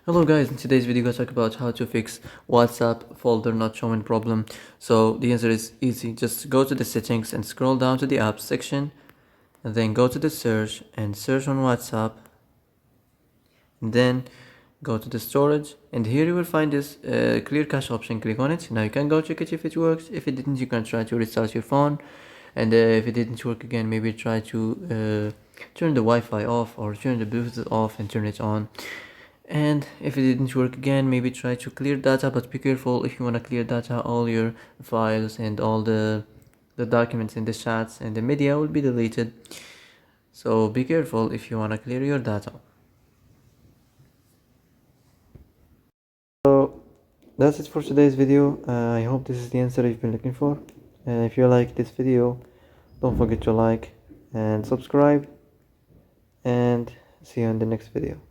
Hello guys, in today's video I talk about how to fix WhatsApp folder not showing problem. So the answer is easy. Just go to the settings and scroll down to the apps section, and then go to the search and search on WhatsApp, and then go to the storage, and here you will find this clear cache option. Click on it. Now you can go check it if it works. If it didn't, you can try to restart your phone, and if it didn't work again, maybe try to turn the Wi-Fi off or turn the Bluetooth off and turn it on. And if it didn't work again, maybe try to clear data, but be careful. If you want to clear data, all your files and all the documents in the chats and the media will be deleted, so be careful if you want to clear your data. So that's it for today's video. I hope this is the answer you've been looking for. If you like this video, don't forget to like and subscribe, and see you in the next video.